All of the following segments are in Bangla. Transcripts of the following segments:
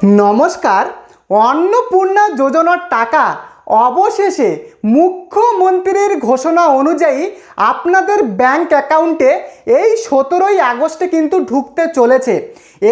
নমস্কার। অন্নপূর্ণা যোজনার টাকা অবশেষে মুখ্যমন্ত্রীর ঘোষণা অনুযায়ী আপনাদের ব্যাংক অ্যাকাউন্টে এই 17ই আগস্টে কিন্তু ঢুকতে চলেছে।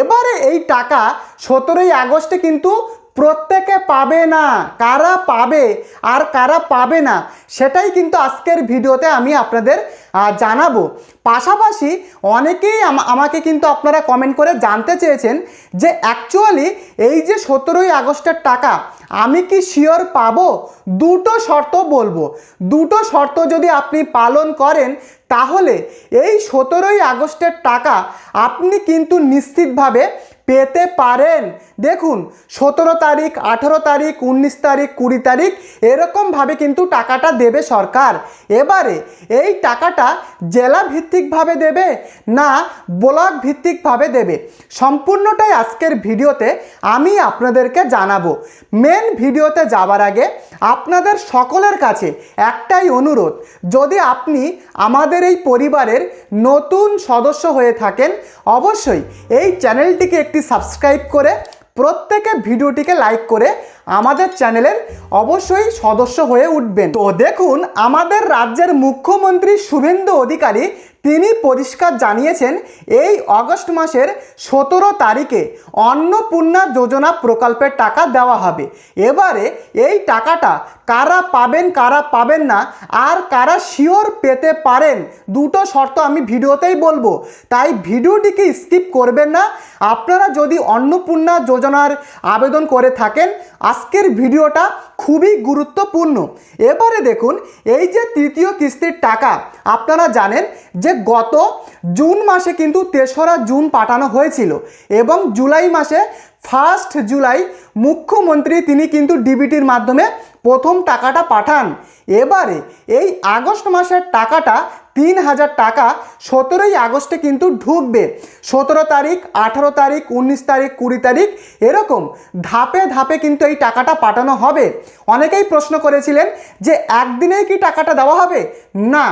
এবারে এই টাকা 17ই আগস্টে কিন্তু প্রত্যেকে পাবে না। কারা পাবে আর কারা পাবে না সেটাই কিন্তু আজকের ভিডিওতে আমি আপনাদের জানাবো। পাশাপাশি অনেকেই আমাকে কিন্তু আপনারা কমেন্ট করে জানতে চেয়েছেন যে অ্যাকচুয়ালি এই যে 17ই আগস্টের টাকা আমি কি শিওর পাবো। দুটো শর্ত বলবো, দুটো শর্ত যদি আপনি পালন করেন তাহলে এই 17ই আগস্টের টাকা আপনি কিন্তু নিশ্চিতভাবে পেতে পারেন। দেখুন 17 তারিখ, 18 তারিখ, 19 তারিখ, 20 তারিখ এরকমভাবে কিন্তু টাকাটা দেবে সরকার। এবারে এই টাকাটা জেলা ভিত্তিকভাবে দেবে না ব্লক ভিত্তিকভাবে দেবে, সম্পূর্ণটাই আজকের ভিডিওতে আমি আপনাদেরকে জানাবো। মেন ভিডিওতে যাবার আগে আপনাদের সকলের কাছে একটাই অনুরোধ, যদি আপনি আমাদের এই পরিবারের নতুন সদস্য হয়ে থাকেন অবশ্যই এই চ্যানেলটিকে একটি সাবস্ক্রাইব করে প্রত্যেকে ভিডিওটিকে লাইক করে আমাদের চ্যানেলের অবশ্যই সদস্য হয়ে উঠবেন। তো দেখুন, আমাদের রাজ্যের মুখ্যমন্ত্রী শুভেন্দু অধিকারী তিনি পরিষ্কার জানিয়েছেন এই আগস্ট মাসের 17 তারিখে অন্নপূর্ণা যোজনা প্রকল্পের টাকা দেওয়া হবে। এবারে এই টাকাটা কারা পাবেন কারা পাবেন না আর কারা শিওর পেতে পারেন, দুটো শর্ত আমি ভিডিওতেই বলবো, তাই ভিডিওটিকে স্কিপ করবেন না। আপনারা যদি অন্নপূর্ণা যোজনার আবেদন করে থাকেন আজকের ভিডিওটা খুবই গুরুত্বপূর্ণ। এবারে দেখুন, এই যে তৃতীয় কিস্তির টাকা আপনারা জানেন যে গত জুন মাসে কিন্তু 3রা জুন পাঠানো হয়েছিল এবং জুলাই মাসে 1 জুলাই মুখ্যমন্ত্রী তিনি কিন্তু ডিবিটির মাধ্যমে প্রথম টাকাটা পাঠান। এবারে এই আগস্ট মাসের টাকাটা 3000 টাকা 17ই আগস্টে কিন্তু ঢুকবে। 17 তারিখ, 18 তারিখ, 19 তারিখ, 20 তারিখ এরকম ধাপে ধাপে কিন্তু এই টাকাটা পাঠানো হবে। অনেকেই প্রশ্ন করেছিলেন যে একদিনেই কি টাকাটা দেওয়া হবে? না,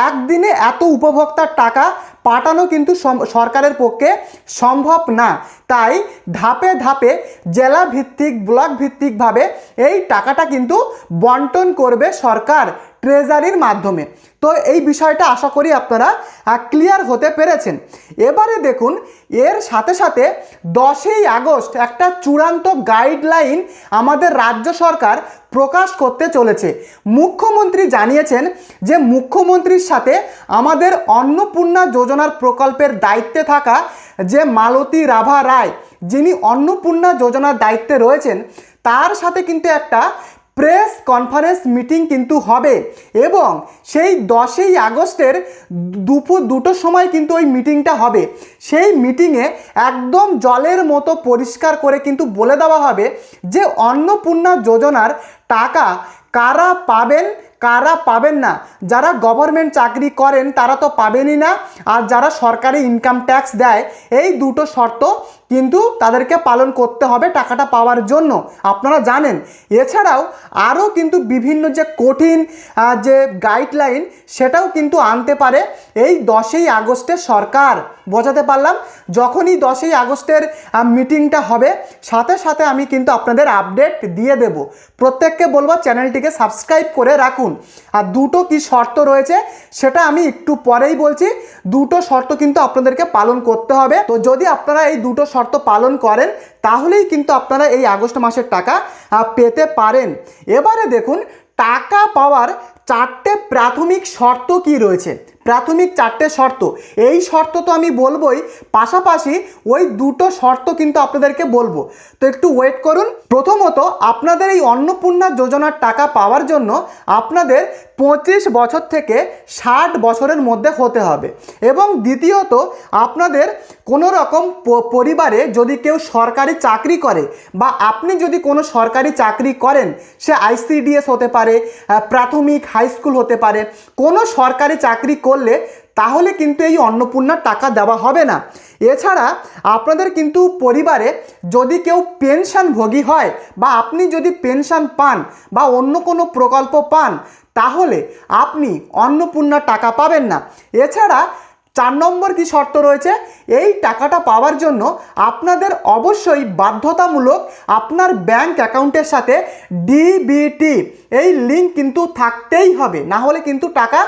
একদিনে এত উপভোক্তার টাকা পাঠানো কিন্তু সরকারের পক্ষে সম্ভব না। তাই ধাপে ধাপে জেলা ভিত্তিক ব্লক ভিত্তিকভাবে এই টাকাটা কিন্তু বন্টন করবে সরকার ট্রেজারির মাধ্যমে। তো এই বিষয়টা আশা করি আপনারা ক্লিয়ার হতে পেরেছেন। এবারে দেখুন, এর সাথে সাথে 10ই আগস্ট একটা চূড়ান্ত গাইডলাইন আমাদের রাজ্য সরকার প্রকাশ করতে চলেছে। মুখ্যমন্ত্রী জানিয়েছেন যে মুখ্যমন্ত্রীর সাথে আমাদের অন্নপূর্ণা যোজনার প্রকল্পের দায়িত্বে থাকা যে মালতী রাভা রায় যিনি অন্নপূর্ণা যোজনার দায়িত্বে রয়েছেন তার সাথে কিন্তু একটা প্রেস কনফারেন্স মিটিং কিন্তু হবে এবং সেই 10ই আগস্টের দুপুর 2টোর সময় কিন্তু ওই মিটিংটা হবে। সেই মিটিংয়ে একদম জলের মতো পরিষ্কার করে কিন্তু বলে দেওয়া হবে যে অন্নপূর্ণা যোজনার টাকা কারা পাবেন কারা পাবেন না। যারা গভর্নমেন্ট চাকরি করেন তারা তো পাবেনই না, আর যারা সরকারি ইনকাম ট্যাক্স দেয় এই দুটো শর্ত কিন্তু তাদেরকে পালন করতে হবে টাকাটা পাওয়ার জন্য, আপনারা জানেন। এছাড়াও আরও কিন্তু বিভিন্ন যে কঠিন যে গাইডলাইন সেটাও কিন্তু আনতে পারে এই 10ই আগস্টের সরকার। বোঝাতে পারলাম? যখনই 10ই আগস্টের মিটিংটা হবে সাথে সাথে আমি কিন্তু আপনাদের আপডেট দিয়ে দেব। প্রত্যেককে বলবো চ্যানেলটিকে সাবস্ক্রাইব করে রাখুন। আর দুটো কি শর্ত রয়েছে সেটা আমি একটু পরেই বলছি। দুটো শর্ত কিন্তু আপনাদেরকে পালন করতে হবে। তো যদি আপনারা এই দুটো শর্ত পালন করেন তাহলেই কিন্তু আপনারা এই আগস্ট মাসের টাকা পেতে পারেন। এবারে দেখুন, টাকা পাওয়ার 4টে প্রাথমিক শর্ত কি রয়েছে। প্রাথমিক 4টে শর্ত, এই শর্ত তো আমি বলবোই, পাশাপাশি ওই দুটো শর্ত কিন্তু আপনাদেরকে বলবো, তো একটু ওয়েট করুন। প্রথমত, আপনাদের এই অন্নপূর্ণা যোজনার টাকা পাওয়ার জন্য আপনাদের 25 বছর থেকে 60 বছরের মধ্যে হতে হবে এবং দ্বিতীয়ত আপনাদের কোনো রকম পরিবারে যদি কেউ সরকারি চাকরি করে বা আপনি যদি কোনো সরকারি চাকরি করেন, সে আইসিডিএস হতে পারে, প্রাথমিক হাই স্কুল হতে পারে, কোনো সরকারি চাকরি করলে তাহলে কিন্তু এই অন্নপূর্ণার টাকা দেওয়া হবে না। এছাড়া আপনাদের কিন্তু পরিবারে যদি কেউ পেনশনভোগী হয় বা আপনি যদি পেনশন পান বা অন্য কোনো প্রকল্প পান তাহলে আপনি অন্নপূর্ণার টাকা পাবেন না। এছাড়া 4 নম্বর কি শর্ত রয়েছে, এই টাকাটা পাওয়ার জন্য আপনাদের অবশ্যই বাধ্যতামূলক আপনার ব্যাংক অ্যাকাউন্টের সাথে ডিবিটি এই লিঙ্ক কিন্তু থাকতেই হবে, না হলে কিন্তু টাকা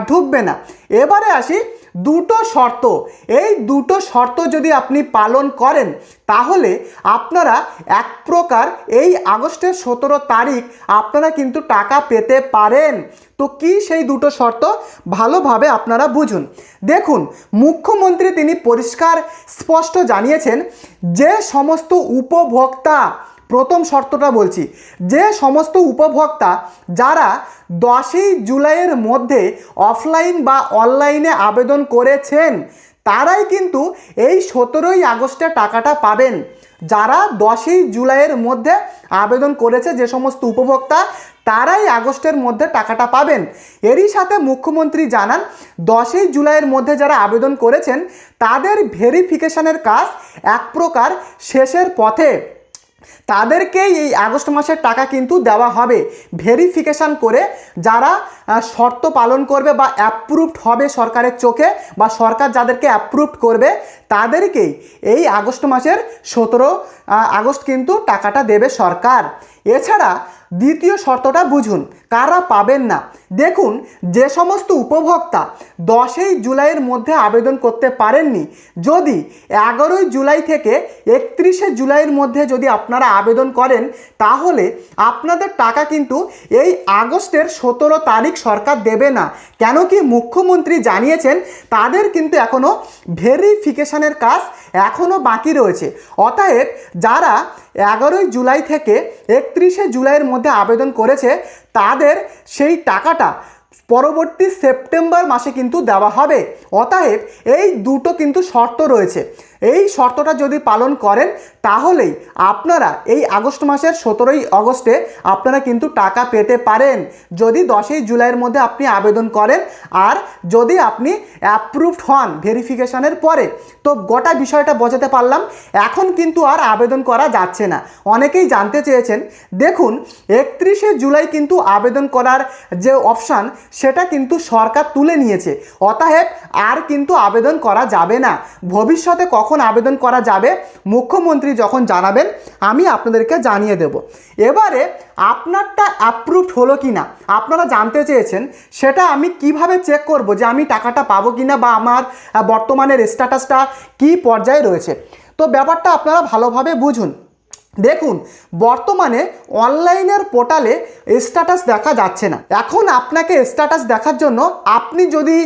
ঢুকবে না। এবারে আসি দুটো শর্ত, এই দুটো শর্ত যদি আপনি পালন করেন তাহলে আপনারা এক প্রকার এই আগস্টের 17 তারিখ আপনারা কিন্তু টাকা পেতে পারেন। তো কি সেই দুটো শর্ত, ভালোভাবে আপনারা বুঝুন। দেখুন, মুখ্যমন্ত্রী তিনি পরিষ্কার স্পষ্ট জানিয়েছেন যে সমস্ত উপভোক্তা, প্রথম শর্তটা বলছি, যে সমস্ত উপভোক্তা যারা 10ই জুলাইয়ের মধ্যে অফলাইন বা অনলাইনে আবেদন করেছেন তারাই কিন্তু এই 17ই আগস্টে টাকাটা পাবেন। যারা 10ই জুলাইয়ের মধ্যে আবেদন করেছে যে সমস্ত উপভোক্তা তারাই আগস্টের মধ্যে টাকাটা পাবেন। এরই সাথে মুখ্যমন্ত্রী জানান 10ই জুলাইয়ের মধ্যে যারা আবেদন করেছেন তাদের ভেরিফিকেশনের কাজ এক প্রকার শেষের পথে, তাদেরকেই এই আগস্ট মাসের টাকা কিন্তু দেওয়া হবে। ভেরিফিকেশান করে যারা শর্ত পালন করবে বা অ্যাপ্রুভড হবে সরকারের চোখে, বা সরকার যাদেরকে অ্যাপ্রুভড করবে তাদেরকেই এই আগস্ট মাসের 17 আগস্ট কিন্তু টাকাটা দেবে সরকার। এছাড়া দ্বিতীয় শর্তটা বুঝুন, কারা পাবেন না। দেখুন, যে সমস্ত উপভোক্তা 10ই জুলাইয়ের মধ্যে আবেদন করতে পারেননি, যদি 11ই জুলাই থেকে 31শে জুলাইয়ের মধ্যে যদি আপনারা আবেদন করেন তাহলে আপনাদের টাকা কিন্তু এই আগস্টের 17 তারিখ সরকার দেবে না। কেন কি মুখ্যমন্ত্রী জানিয়েছেন তাদের কিন্তু এখনও ভেরিফিকেশনের কাজ এখনও বাকি রয়েছে। অতএব যারা 11ই জুলাই থেকে 31শে জুলাইয়ের মধ্যে আবেদন করেছে তাদের সেই টাকাটা পরবর্তী সেপ্টেম্বর মাসে কিন্তু দেওয়া হবে। অতএব এই দুটো কিন্তু শর্ত রয়েছে, এই শর্তটা যদি পালন করেন তাহলেই আপনারা এই আগস্ট মাসের 17ই আগস্টে আপনারা কিন্তু টাকা পেতে পারেন, যদি 10ই জুলাইয়ের মধ্যে আপনি আবেদন করেন আর যদি আপনি অ্যাপ্রুভড হন ভেরিফিকেশনের পরে। তো গোটা বিষয়টা বোঝাতে পারলাম। এখন কিন্তু আর আবেদন করা যাচ্ছে না। অনেকেই জানতে চেয়েছেন, দেখুন 31শে জুলাই কিন্তু আবেদন করার যে অপশান সেটা কিন্তু সরকার তুলে নিয়েছে। অতএব আর কিন্তু আবেদন করা যাবে না। ভবিষ্যতে কখন আবেদন করা যাবে মুখ্যমন্ত্রী যখন জানাবেন আমি আপনাদেরকে জানিয়ে দেব। এবারে আপনারটা অ্যাপ্রুভড হলো কি না আপনারা জানতে চেয়েছেন, সেটা আমি কিভাবে চেক করব যে আমি টাকাটা পাবো কি না বা আমার বর্তমানের স্ট্যাটাসটা কি পর্যায়ে রয়েছে। তো ব্যাপারটা আপনারা ভালোভাবে বুঝুন। দেখুন, বর্তমানে অনলাইনের পোর্টালে স্ট্যাটাস দেখা যাচ্ছে না। এখন আপনাকে স্ট্যাটাস দেখার জন্য আপনি যদি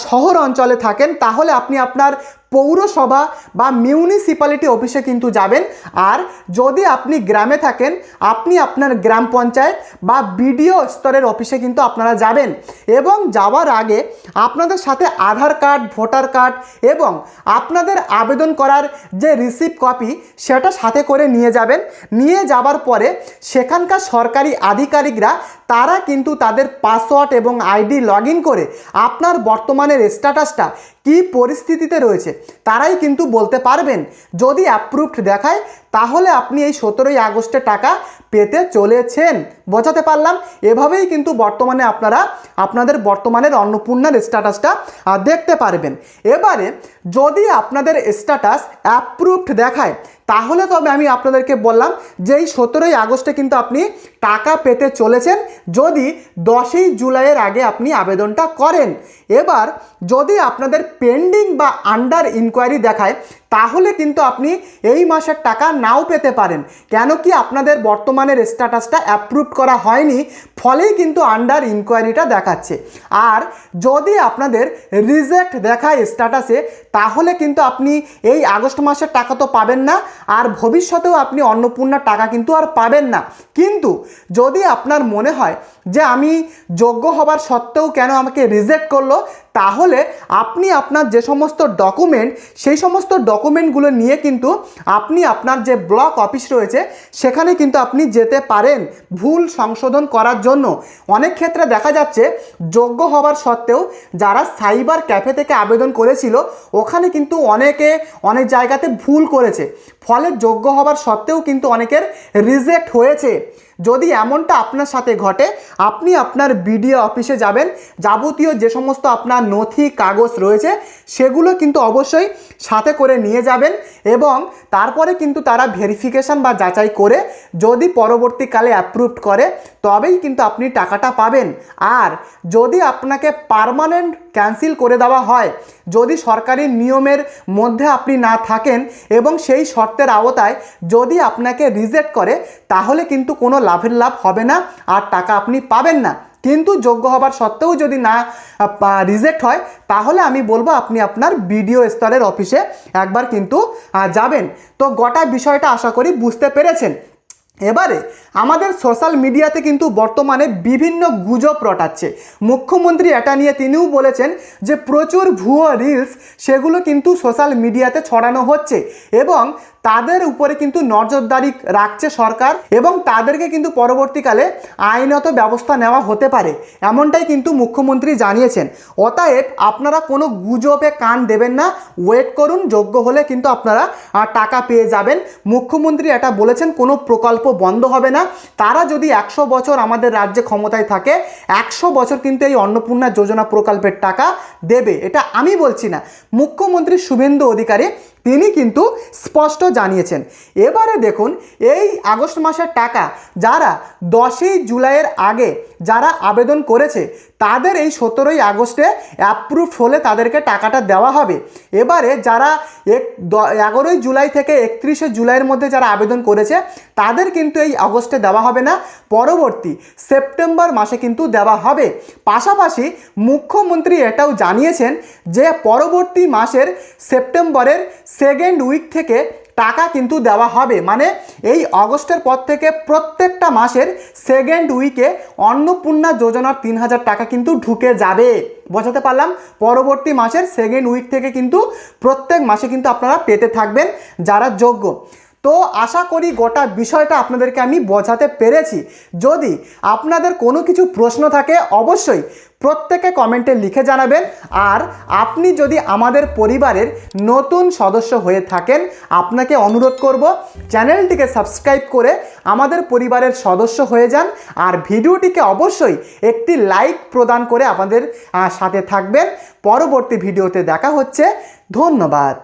শহর অঞ্চলে থাকেন তাহলে আপনি আপনার পৌরসভা বা মিউনিসিপ্যালিটি অফিসে কিন্তু যাবেন, আর যদি আপনি গ্রামে থাকেন আপনি আপনার গ্রাম পঞ্চায়েত বা বিডিও স্তরের অফিসে কিন্তু আপনারা যাবেন। এবং যাওয়ার আগে আপনাদের সাথে আধার কার্ড, ভোটার কার্ড এবং আপনাদের আবেদন করার যে রিসিপ্ট কপি সেটা সাথে করে নিয়ে যাবেন। নিয়ে যাবার পরে সেখানকার সরকারি আধিকারিকরা তারা কিন্তু তাদের পাসওয়ার্ড এবং আইডি লগ ইন করে আপনার বর্তমানের স্ট্যাটাসটা কি পরিস্থিতিতে রয়েছে তারাই কিন্তু বলতে পারবেন। যদি অ্যাপ্রুভড দেখায় তাহলে আপনি এই 17ই আগস্টে টাকা পেতে চলেছেন। বোঝাতে পারলাম? এভাবেই কিন্তু বর্তমানে আপনারা আপনাদের বর্তমানের অন্নপূর্ণার স্ট্যাটাসটা দেখতে পারবেন। এবারে যদি আপনাদের স্ট্যাটাস অ্যাপ্রুভড দেখায় তাহলে তবে আমি আপনাদেরকে বললাম যে এই 17ই আগস্টে কিন্তু আপনি টাকা পেতে চলেছেন যদি 10ই জুলাইয়ের আগে আপনি আবেদনটা করেন। এবার যদি আপনাদের পেন্ডিং বা আন্ডার ইনকোয়ারি দেখায় তাহলে কিন্তু আপনি এই মাসের টাকা নাও পেতে পারেন। কেন কি আপনাদের বর্তমানের স্ট্যাটাসটা অ্যাপ্রুভ করা হয়নি, ফলেই কিন্তু আন্ডার ইনকোয়ারিটা দেখাচ্ছে। আর যদি আপনাদের রিজেক্ট দেখায় স্ট্যাটাসে তাহলে কিন্তু আপনি এই আগস্ট মাসের টাকা তো পাবেন না, আর ভবিষ্যতেও আপনি অন্নপূর্ণার টাকা কিন্তু আর পাবেন না। কিন্তু যদি আপনার মনে হয় যে আমি যোগ্য হবার সত্ত্বেও কেন আমাকে রিজেক্ট করলো, তাহলে আপনি আপনার যে সমস্ত ডকুমেন্ট সেই সমস্ত ডকুমেন্টগুলো নিয়ে কিন্তু আপনি আপনার যে ব্লক অফিস রয়েছে সেখানে কিন্তু আপনি যেতে পারেন ভুল সংশোধন করার জন্য। অনেক ক্ষেত্রে দেখা যাচ্ছে যোগ্য হবার সত্ত্বেও যারা সাইবার ক্যাফে থেকে আবেদন করেছিল ওখানে কিন্তু অনেকে অনেক জায়গাতে ভুল করেছে, ফলে যোগ্য হবার সত্ত্বেও কিন্তু অনেকের রিজেক্ট হয়েছে। যদি এমনটা আপনার সাথে ঘটে, আপনি আপনার বিডিও অফিসে যাবেন, যাবতীয় যে সমস্ত আপনার নথি কাগজ রয়েছে সেগুলো কিন্তু অবশ্যই সাথে করে নিয়ে যাবেন এবং তারপরে কিন্তু তারা ভেরিফিকেশান বা যাচাই করে যদি পরবর্তীকালে অ্যাপ্রুভড করে তবেই কিন্তু আপনি টাকাটা পাবেন। আর যদি আপনাকে পার্মানেন্ট ক্যান্সেল করে দেওয়া হয়, যদি সরকারি নিয়মের মধ্যে আপনি না থাকেন এবং সেই শর্তের আওতায় যদি আপনাকে রিজেক্ট করে, তাহলে কিন্তু কোনো লাভের লাভ হবে না আর টাকা আপনি পাবেন না। কিন্তু যোগ্য হবার সত্ত্বেও যদি না রিজেক্ট হয়, তাহলে আমি বলবো আপনি আপনার বিডিও স্তরের অফিসে একবার কিন্তু যাবেন। তো গোটা বিষয়টা আশা করি বুঝতে পেরেছেন। এবারে আমাদের সোশ্যাল মিডিয়াতে কিন্তু বর্তমানে বিভিন্ন গুজব রটাচ্ছে। মুখ্যমন্ত্রী এটা নিয়ে তিনিও বলেছেন যে প্রচুর ভুয়ো রিলস সেগুলো কিন্তু সোশ্যাল মিডিয়াতে ছড়ানো হচ্ছে এবং তাদের উপরে কিন্তু নজরদারি রাখছে সরকার এবং তাদেরকে কিন্তু পরবর্তীকালে আইনত ব্যবস্থা নেওয়া হতে পারে, এমনটাই কিন্তু মুখ্যমন্ত্রী জানিয়েছেন। অতএব আপনারা কোনো গুজবে কান দেবেন না, ওয়েট করুন, যোগ্য হলে কিন্তু আপনারা টাকা পেয়ে যাবেন। মুখ্যমন্ত্রী এটা বলেছেন কোনো প্রকল্প বন্ধ হবে না। তারা যদি 100 বছর আমাদের রাজ্যে ক্ষমতায় থাকে, 100 বছর কিন্তু এই অন্নপূর্ণা যোজনা প্রকল্পের টাকা দেবে। এটা আমি বলছি না, মুখ্যমন্ত্রী শুভেন্দু অধিকারী তিনি কিন্তু স্পষ্ট জানিয়েছেন। এবারে দেখুন, এই আগস্ট মাসের টাকা যারা 10ই জুলাইয়ের আগে যারা আবেদন করেছে তাদের এই 17ই আগস্টে অ্যাপ্রুভ হলে তাদেরকে টাকাটা দেওয়া হবে। এবারে যারা 11ই জুলাই থেকে 31শে জুলাইয়ের মধ্যে যারা আবেদন করেছে তাদের কিন্তু এই আগস্টে দেওয়া হবে না, পরবর্তী সেপ্টেম্বর মাসে কিন্তু দেওয়া হবে। পাশাপাশি মুখ্যমন্ত্রী এটাও জানিয়েছেন যে পরবর্তী মাসের সেপ্টেম্বরের সেকেন্ড উইক থেকে টাকা কিন্তু দেওয়া হবে। মানে এই আগস্টের পর থেকে প্রত্যেকটা মাসের সেকেন্ড উইকে অন্নপূর্ণা যোজনার 3000 টাকা কিন্তু ঢুকে যাবে। বোঝাতে পারলাম? পরবর্তী মাসের সেকেন্ড উইক থেকে কিন্তু প্রত্যেক মাসে কিন্তু আপনারা পেতে থাকবেন যারা যোগ্য। তো আশা করি গোটা বিষয়টা আপনাদেরকে আমি বোঝাতে পেরেছি। যদি আপনাদের কোনো কিছু প্রশ্ন থাকে অবশ্যই প্রত্যেকে কমেন্টে লিখে জানাবেন। আর আপনি যদি আমাদের পরিবারের নতুন সদস্য হয়ে থাকেন, আপনাকে অনুরোধ করব চ্যানেলটিকে সাবস্ক্রাইব করে আমাদের পরিবারের সদস্য হয়ে যান আর ভিডিওটিকে অবশ্যই একটি লাইক প্রদান করে আমাদের সাথে থাকবেন। পরবর্তী ভিডিওতে দেখা হচ্ছে। ধন্যবাদ।